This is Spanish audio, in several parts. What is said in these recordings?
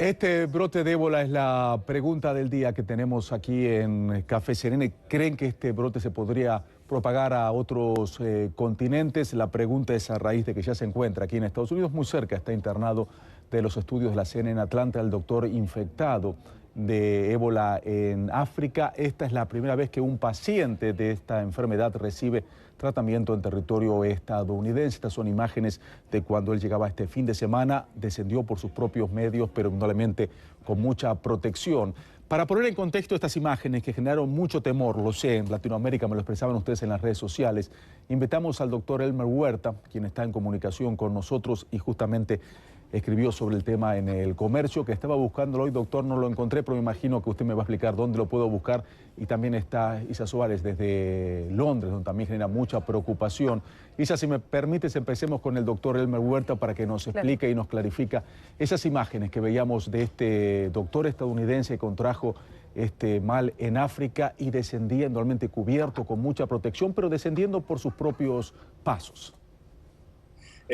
Este brote de ébola es la pregunta del día que tenemos aquí en Café CNN. ¿Creen que este brote se podría propagar a otros continentes? La pregunta es a raíz de que ya se encuentra aquí en Estados Unidos, muy cerca, está internado de los estudios de la CNN en Atlanta, el doctor infectado de ébola en África. Esta es la primera vez que un paciente de esta enfermedad recibe tratamiento en territorio estadounidense. Estas son imágenes de cuando él llegaba este fin de semana, descendió por sus propios medios, pero indudablemente con mucha protección. Para poner en contexto estas imágenes que generaron mucho temor, lo sé, en Latinoamérica me lo expresaban ustedes en las redes sociales, invitamos al doctor Elmer Huerta, quien está en comunicación con nosotros y justamente escribió sobre el tema en El Comercio, que estaba buscándolo hoy, doctor, no lo encontré, pero me imagino que usted me va a explicar dónde lo puedo buscar. Y también está Isa Suárez desde Londres, donde también genera mucha preocupación. Isa, si me permites, empecemos con el doctor Elmer Huerta para que nos explique y nos clarifica esas imágenes que veíamos de este doctor estadounidense que contrajo este mal en África y descendiendo, realmente cubierto con mucha protección, pero descendiendo por sus propios pasos.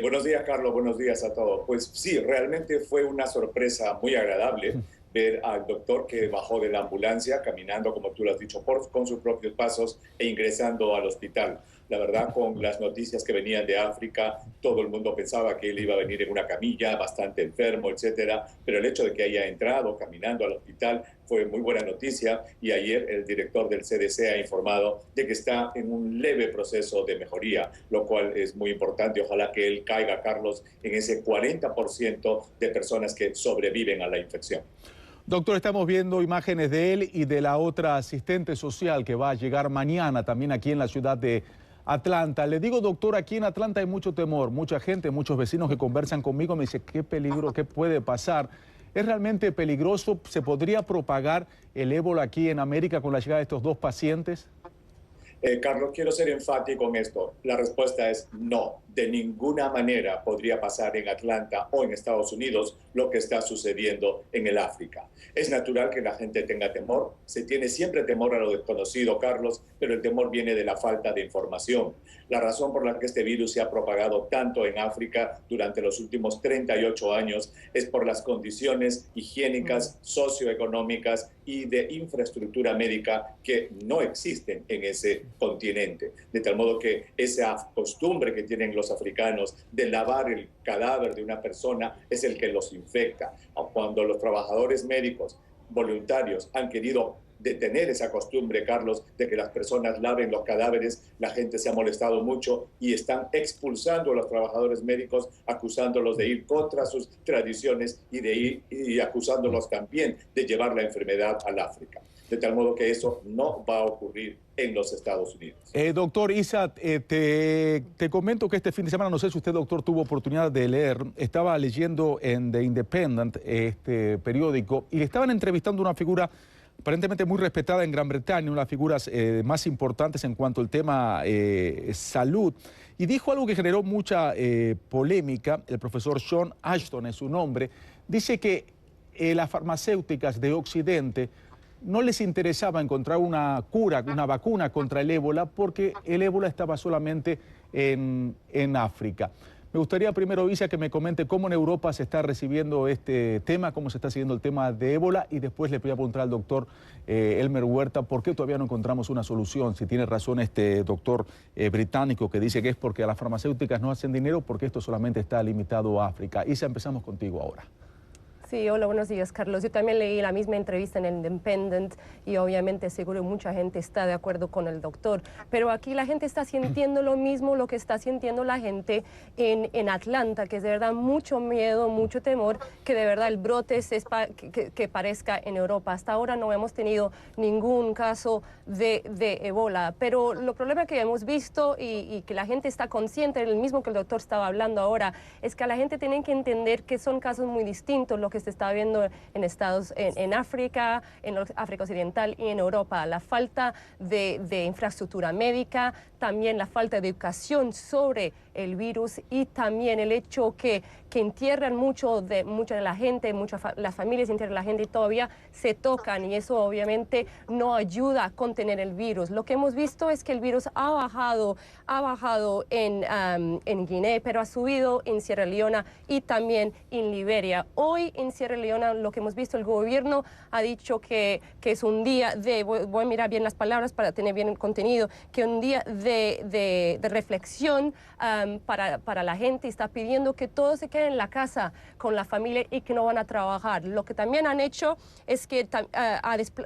Buenos días, Carlos. Buenos días a todos. Pues sí, realmente fue una sorpresa muy agradable ver al doctor que bajó de la ambulancia, caminando, como tú lo has dicho, con sus propios pasos e ingresando al hospital. La verdad, con las noticias que venían de África, todo el mundo pensaba que él iba a venir en una camilla, bastante enfermo, etcétera. Pero el hecho de que haya entrado caminando al hospital fue muy buena noticia. Y ayer el director del CDC ha informado de que está en un leve proceso de mejoría, lo cual es muy importante. Ojalá que él caiga, Carlos, en ese 40% de personas que sobreviven a la infección. Doctor, estamos viendo imágenes de él y de la otra asistente social que va a llegar mañana también aquí en la ciudad de Atlanta. Le digo, doctor, aquí en Atlanta hay mucho temor, mucha gente, muchos vecinos que conversan conmigo me dicen, qué peligro, qué puede pasar. ¿Es realmente peligroso? ¿Se podría propagar el ébola aquí en América con la llegada de estos dos pacientes? Carlos, quiero ser enfático en esto. La respuesta es no. De ninguna manera podría pasar en Atlanta o en Estados Unidos lo que está sucediendo en el África. Es natural que la gente tenga temor. Se tiene siempre temor a lo desconocido, Carlos, pero el temor viene de la falta de información. La razón por la que este virus se ha propagado tanto en África durante los últimos 38 años es por las condiciones higiénicas, socioeconómicas y de infraestructura médica que no existen en ese continente. De tal modo que esa costumbre que tienen los africanos de lavar el cadáver de una persona es el que los infecta. Cuando los trabajadores médicos voluntarios han querido detener esa costumbre, Carlos, de que las personas laven los cadáveres, la gente se ha molestado mucho y están expulsando a los trabajadores médicos, acusándolos de ir contra sus tradiciones y acusándolos también de llevar la enfermedad al África. De tal modo que eso no va a ocurrir en los Estados Unidos. Doctor Isa, te comento que este fin de semana, no sé si usted, doctor, tuvo oportunidad de leer, estaba leyendo en The Independent, este periódico, y le estaban entrevistando a una figura aparentemente muy respetada en Gran Bretaña, una de las figuras más importantes en cuanto al tema salud, y dijo algo que generó mucha polémica. El profesor Sean Ashton es su nombre. Dice que las farmacéuticas de Occidente no les interesaba encontrar una cura, una vacuna contra el ébola, porque el ébola estaba solamente en África. Me gustaría primero, Isa, que me comente cómo en Europa se está recibiendo este tema, cómo se está siguiendo el tema de ébola, y después le voy a preguntar al doctor Elmer Huerta por qué todavía no encontramos una solución. Si tiene razón este doctor británico que dice que es porque las farmacéuticas no hacen dinero, porque esto solamente está limitado a África. Isa, empezamos contigo ahora. Sí, hola, buenos días, Carlos. Yo también leí la misma entrevista en el Independent y obviamente seguro mucha gente está de acuerdo con el doctor, pero aquí la gente está sintiendo lo mismo, lo que está sintiendo la gente en Atlanta, que es de verdad mucho miedo, mucho temor, que de verdad el brote que parezca en Europa. Hasta ahora no hemos tenido ningún caso de ébola, pero el problema que hemos visto y que la gente está consciente, el mismo que el doctor estaba hablando ahora, es que la gente tiene que entender que son casos muy distintos, lo que se está viendo en África, en África Occidental y en Europa. La falta de infraestructura médica, también la falta de educación sobre el virus, y también el hecho que entierran mucha de la gente, las familias entierran a la gente y todavía se tocan, y eso obviamente no ayuda a contener el virus. Lo que hemos visto es que el virus ha bajado en Guinea, pero ha subido en Sierra Leona y también en Liberia. Hoy en Sierra Leona lo que hemos visto, el gobierno ha dicho que es un día voy a mirar bien las palabras para tener bien el contenido, que un día de reflexión para la gente. Está pidiendo que todos se queden en la casa con la familia y que no van a trabajar. Lo que también han hecho es que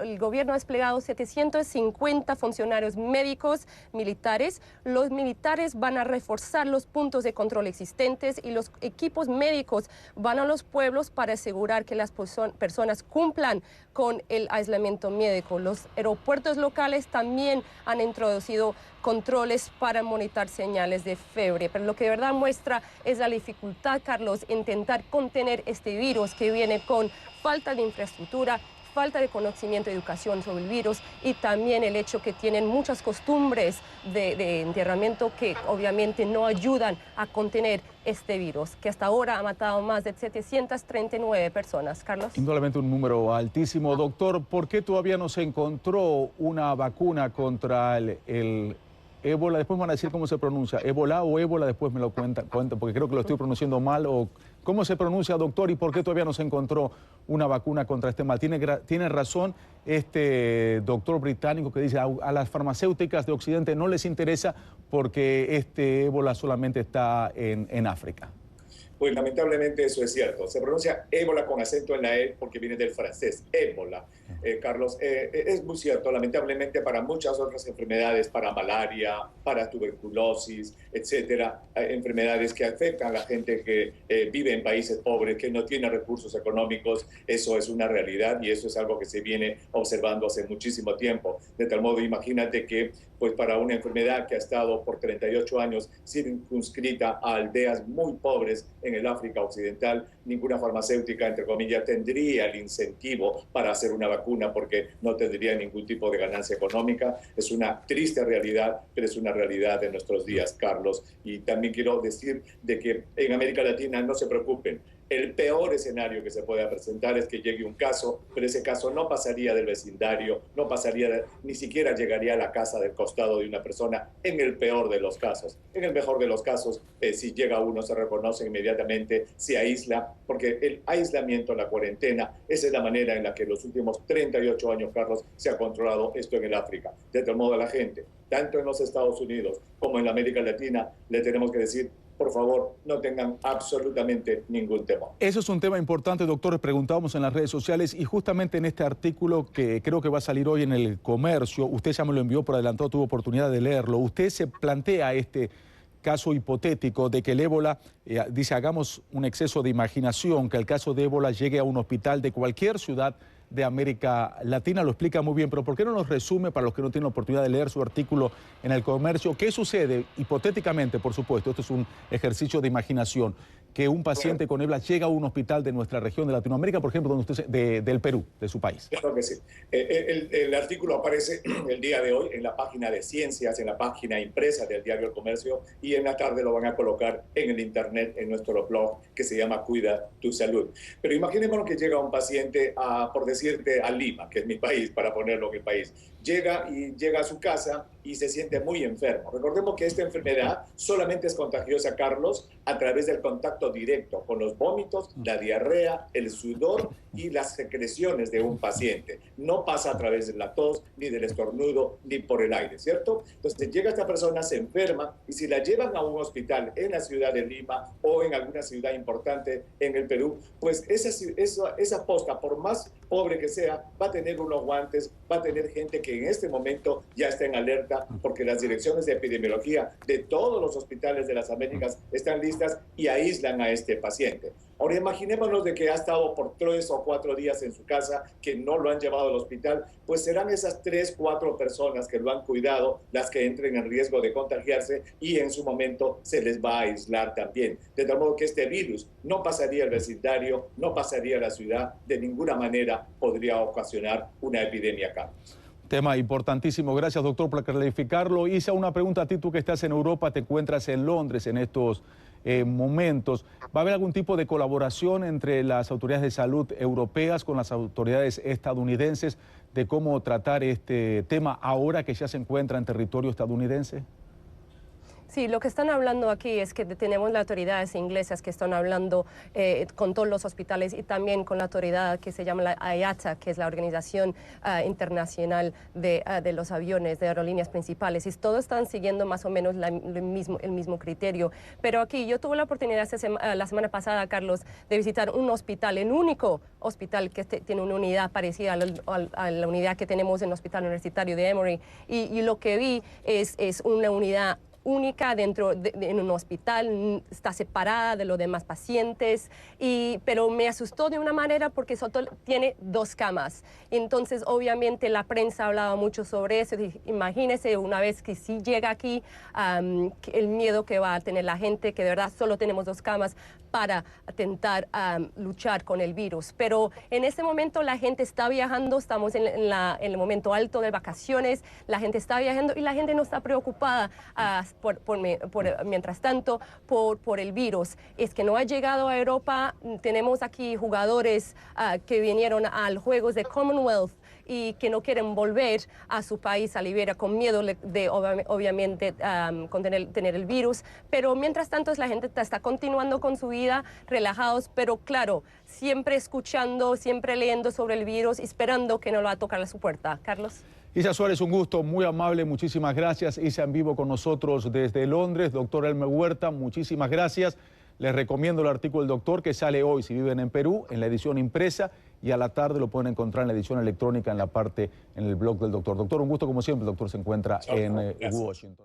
el gobierno ha desplegado 750 funcionarios médicos militares. Los militares van a reforzar los puntos de control existentes y los equipos médicos van a los pueblos para asegurar que las personas cumplan con el aislamiento médico. Los aeropuertos locales también han introducido controles para monitorar señales de fiebre. Pero lo que de verdad muestra es la dificultad, Carlos, intentar contener este virus que viene con falta de infraestructura, falta de conocimiento y educación sobre el virus, y también el hecho que tienen muchas costumbres de enterramiento que obviamente no ayudan a contener este virus, que hasta ahora ha matado más de 739 personas. Carlos. Indudablemente un número altísimo. Doctor, ¿por qué todavía no se encontró una vacuna contra el ébola? Después me van a decir cómo se pronuncia, ébola o ébola, después me lo cuenta, porque creo que lo estoy pronunciando mal. O ¿cómo se pronuncia, doctor? ¿Y por qué todavía no se encontró una vacuna contra este mal? Tiene razón este doctor británico que dice a las farmacéuticas de Occidente no les interesa porque este ébola solamente está en África. Pues lamentablemente eso es cierto. Se pronuncia ébola con acento en la E porque viene del francés, ébola. Carlos, es muy cierto. Lamentablemente para muchas otras enfermedades, para malaria, para tuberculosis, etcétera, enfermedades que afectan a la gente que vive en países pobres, que no tiene recursos económicos, eso es una realidad y eso es algo que se viene observando hace muchísimo tiempo. De tal modo, imagínate que pues para una enfermedad que ha estado por 38 años circunscrita a aldeas muy pobres en el África Occidental, ninguna farmacéutica, entre comillas, tendría el incentivo para hacer una vacuna porque no tendría ningún tipo de ganancia económica. Es una triste realidad, pero es una realidad de nuestros días, Carlos. Y también quiero decir de que en América Latina no se preocupen. El peor escenario que se pueda presentar es que llegue un caso, pero ese caso no pasaría del vecindario, no pasaría, ni siquiera llegaría a la casa del costado de una persona, en el peor de los casos. En el mejor de los casos, si llega uno, se reconoce inmediatamente, se aísla, porque el aislamiento, la cuarentena, esa es la manera en la que en los últimos 38 años, Carlos, se ha controlado esto en el África. De tal modo a la gente, tanto en los Estados Unidos como en la América Latina, le tenemos que decir, por favor, no tengan absolutamente ningún temor. Eso es un tema importante, doctor. Preguntábamos en las redes sociales y justamente en este artículo que creo que va a salir hoy en El Comercio, usted ya me lo envió por adelantado, tuvo oportunidad de leerlo. Usted se plantea este caso hipotético de que el ébola, dice, hagamos un exceso de imaginación, que el caso de ébola llegue a un hospital de cualquier ciudad de América Latina, lo explica muy bien, pero ¿por qué no nos resume, para los que no tienen la oportunidad de leer su artículo en El Comercio, qué sucede hipotéticamente, por supuesto, esto es un ejercicio de imaginación, que un paciente con ébola llega a un hospital de nuestra región de Latinoamérica, por ejemplo, donde usted del Perú, de su país? Claro que sí. El artículo aparece el día de hoy en la página de Ciencias, en la página impresa del diario El Comercio, y en la tarde lo van a colocar en el internet, en nuestro blog, que se llama Cuida tu Salud. Pero imaginémonos que llega un paciente por decirte a Lima, que es mi país, para ponerlo en el país. Llega a su casa y se siente muy enfermo. Recordemos que esta enfermedad solamente es contagiosa, Carlos, a través del contacto directo con los vómitos, la diarrea, el sudor y las secreciones de un paciente. No pasa a través de la tos, ni del estornudo, ni por el aire, ¿cierto? Entonces llega esta persona, se enferma, y si la llevan a un hospital en la ciudad de Lima o en alguna ciudad importante en el Perú, pues esa posta, por más pobre que sea, va a tener unos guantes, va a tener gente que en este momento ya está en alerta, porque las direcciones de epidemiología de todos los hospitales de las Américas están listas y aíslan a este paciente. Ahora imaginémonos de que ha estado por 3 o 4 días en su casa, que no lo han llevado al hospital, pues serán esas 3 o 4 personas que lo han cuidado las que entren en riesgo de contagiarse, y en su momento se les va a aislar también. De tal modo que este virus no pasaría al vecindario, no pasaría a la ciudad, de ninguna manera podría ocasionar una epidemia acá. Tema importantísimo. Gracias, doctor, por clarificarlo. Hice una pregunta a ti, tú que estás en Europa, te encuentras en Londres en estos momentos. ¿Va a haber algún tipo de colaboración entre las autoridades de salud europeas con las autoridades estadounidenses de cómo tratar este tema ahora que ya se encuentra en territorio estadounidense? Sí, lo que están hablando aquí es que tenemos las autoridades inglesas que están hablando con todos los hospitales y también con la autoridad que se llama la IATA, que es la Organización Internacional de los Aviones, de aerolíneas principales. Y todos están siguiendo más o menos el mismo criterio. Pero aquí yo tuve la oportunidad la semana pasada, Carlos, de visitar un hospital, el único hospital que tiene una unidad parecida a la unidad que tenemos en el Hospital Universitario de Emory. Y lo que vi es una unidad única en un hospital, está separada de los demás pacientes, pero me asustó de una manera porque solo tiene 2 camas. Entonces, obviamente, la prensa hablaba mucho sobre eso. Imagínese una vez que sí llega aquí, el miedo que va a tener la gente, que de verdad solo tenemos 2 camas para intentar luchar con el virus. Pero en este momento la gente está viajando, estamos en el momento alto de vacaciones, la gente está viajando y la gente no está preocupada mientras tanto por el virus. Es que no ha llegado a Europa. Tenemos aquí jugadores que vinieron a los Juegos de Commonwealth y que no quieren volver a su país, a Liberia, con miedo de obviamente tener el virus. Pero mientras tanto la gente está continuando con su vida, relajados, pero claro, siempre escuchando, siempre leyendo sobre el virus, esperando que no lo va a tocar a su puerta. Carlos. Isa Suárez, un gusto, muy amable, muchísimas gracias. Isa en vivo con nosotros desde Londres. Doctor Elmer Huerta, muchísimas gracias. Les recomiendo el artículo del doctor que sale hoy, si viven en Perú, en la edición impresa, y a la tarde lo pueden encontrar en la edición electrónica en el blog del doctor. Doctor, un gusto como siempre. El doctor se encuentra en Washington.